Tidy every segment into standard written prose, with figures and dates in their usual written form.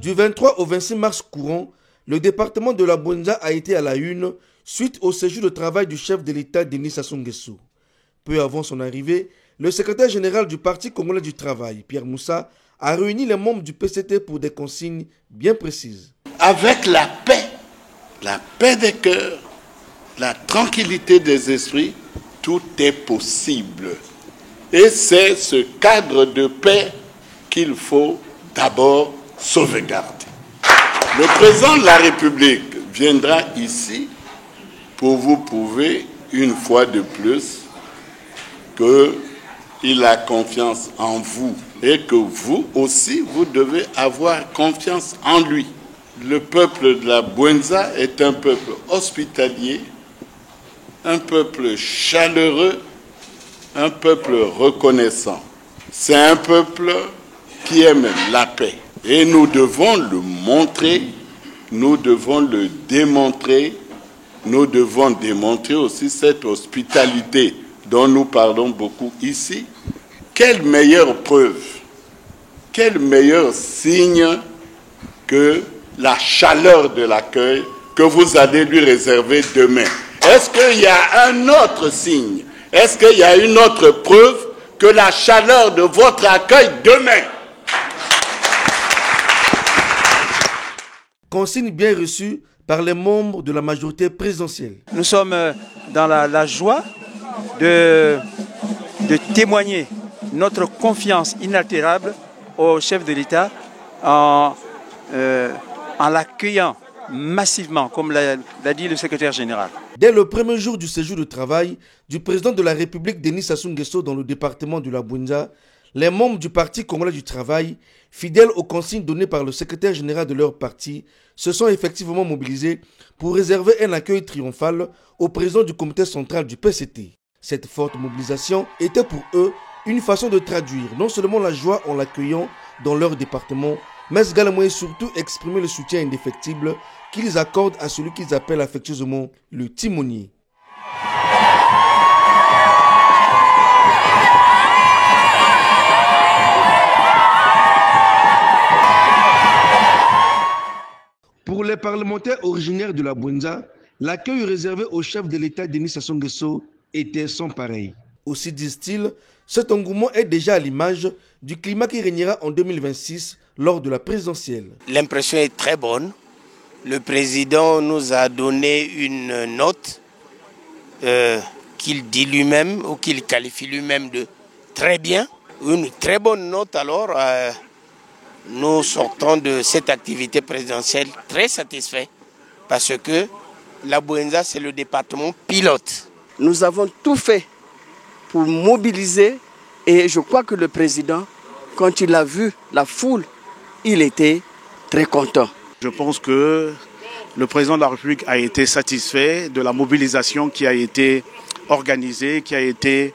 Du 23 au 26 mars courant, le département de la Bouenza a été à la une suite au séjour de travail du chef de l'État Denis Sassou Nguesso. Peu avant son arrivée, le secrétaire général du Parti congolais du travail, Pierre Moussa, a réuni les membres du PCT pour des consignes bien précises. Avec la paix des cœurs, la tranquillité des esprits, tout est possible. Et c'est ce cadre de paix qu'il faut d'abord sauvegarder. Le président de la République viendra ici pour vous prouver une fois de plus qu'il a confiance en vous et que vous aussi, vous devez avoir confiance en lui. Le peuple de la Bouenza est un peuple hospitalier, un peuple chaleureux, un peuple reconnaissant. C'est un peuple qui aime la paix. Et nous devons le montrer, nous devons le démontrer, nous devons démontrer aussi cette hospitalité dont nous parlons beaucoup ici. Quelle meilleure preuve, quel meilleur signe que la chaleur de l'accueil que vous allez lui réserver demain. Est-ce qu'il y a un autre signe? Est-ce qu'il y a une autre preuve que la chaleur de votre accueil demain? Consigne bien reçue par les membres de la majorité présidentielle. Nous sommes dans la joie de témoigner notre confiance inaltérable au chef de l'État en l'accueillant massivement, comme l'a dit le secrétaire général. Dès le premier jour du séjour de travail du président de la République Denis Sassou Nguesso dans le département de la Bouenza, les membres du Parti congolais du travail, fidèles aux consignes données par le secrétaire général de leur parti, se sont effectivement mobilisés pour réserver un accueil triomphal au président du comité central du PCT. Cette forte mobilisation était pour eux une façon de traduire non seulement la joie en l'accueillant dans leur département, mais également et surtout exprimer le soutien indéfectible qu'ils accordent à celui qu'ils appellent affectueusement le timonier. Pour les parlementaires originaires de la Bouenza, l'accueil réservé au chef de l'État Denis Sassou Nguesso était sans pareil. Aussi disent-ils, cet engouement est déjà à l'image du climat qui régnera en 2026 lors de la présidentielle. L'impression est très bonne. Le président nous a donné une note qu'il dit lui-même ou qu'il qualifie lui-même de très bien. Une très bonne note alors. Nous sortons de cette activité présidentielle très satisfaits parce que la Bouenza, c'est le département pilote. Nous avons tout fait pour mobiliser et je crois que le président, quand il a vu la foule, il était très content. Je pense que le président de la République a été satisfait de la mobilisation qui a été organisée, qui a été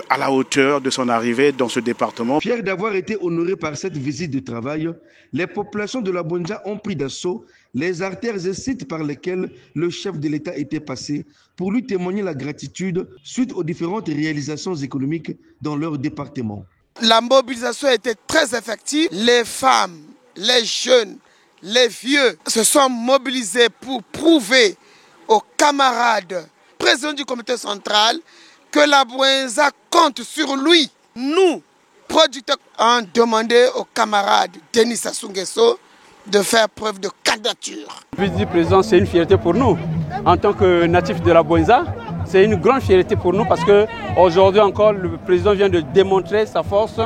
à la hauteur de son arrivée dans ce département. Fiers d'avoir été honorés par cette visite de travail, les populations de la Bouenza ont pris d'assaut les artères et sites par lesquels le chef de l'État était passé pour lui témoigner la gratitude suite aux différentes réalisations économiques dans leur département. La mobilisation était très effective. Les femmes, les jeunes, les vieux se sont mobilisés pour prouver aux camarades présidents du comité central que la Bouenza compte sur lui. Nous, producteurs, avons demandé aux camarades Denis Sassou Nguesso de faire preuve de candidature. La visite du président, c'est une fierté pour nous. En tant que natif de la Bouenza, c'est une grande fierté pour nous parce qu'aujourd'hui encore, le président vient de démontrer sa force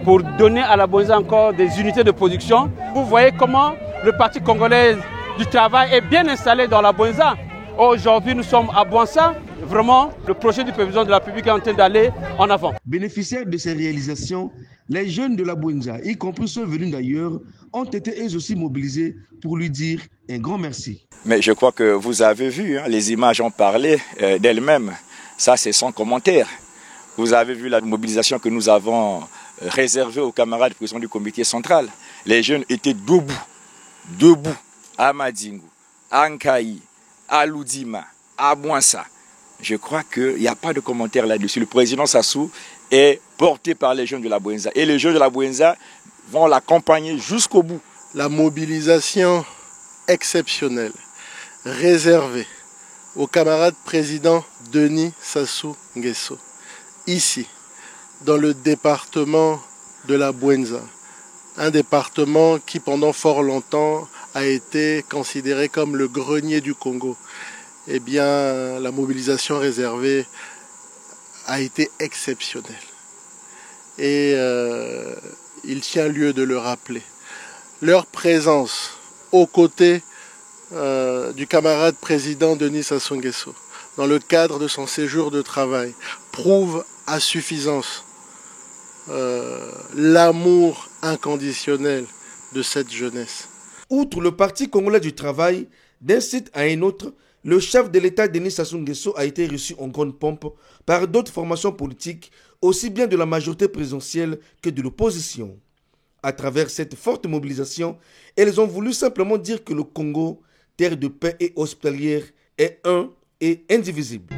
pour donner à la Bouenza encore des unités de production. Vous voyez comment le Parti congolais du travail est bien installé dans la Bouenza. Aujourd'hui, nous sommes à Bouenza. Vraiment, le projet du président de la République est en train d'aller en avant. Bénéficiaires de ces réalisations, les jeunes de la Bouenza, y compris ceux venus d'ailleurs, ont été eux aussi mobilisés pour lui dire un grand merci. Mais je crois que vous avez vu, les images ont parlé d'elles-mêmes. Ça, c'est sans commentaire. Vous avez vu la mobilisation que nous avons réservée aux camarades présidents du comité central. Les jeunes étaient debout, à Madingu, à Nkaï, à Loudima, à Bouenza. Je crois qu'il n'y a pas de commentaire là-dessus. Le président Sassou est porté par les jeunes de la Bouenza. Et les jeunes de la Bouenza vont l'accompagner jusqu'au bout la mobilisation exceptionnelle réservée au camarade président Denis Sassou Nguesso, ici, dans le département de la Bouenza, un département qui pendant fort longtemps a été considéré comme le grenier du Congo. Eh bien, la mobilisation réservée a été exceptionnelle. Et il tient lieu de le rappeler. Leur présence aux côtés du camarade président Denis Sassou Nguesso, dans le cadre de son séjour de travail, prouve à suffisance l'amour inconditionnel de cette jeunesse. Outre le Parti congolais du travail, d'un site à un autre, le chef de l'État Denis Sassou Nguesso a été reçu en grande pompe par d'autres formations politiques, aussi bien de la majorité présidentielle que de l'opposition. À travers cette forte mobilisation, elles ont voulu simplement dire que le Congo, terre de paix et hospitalière, est un et indivisible.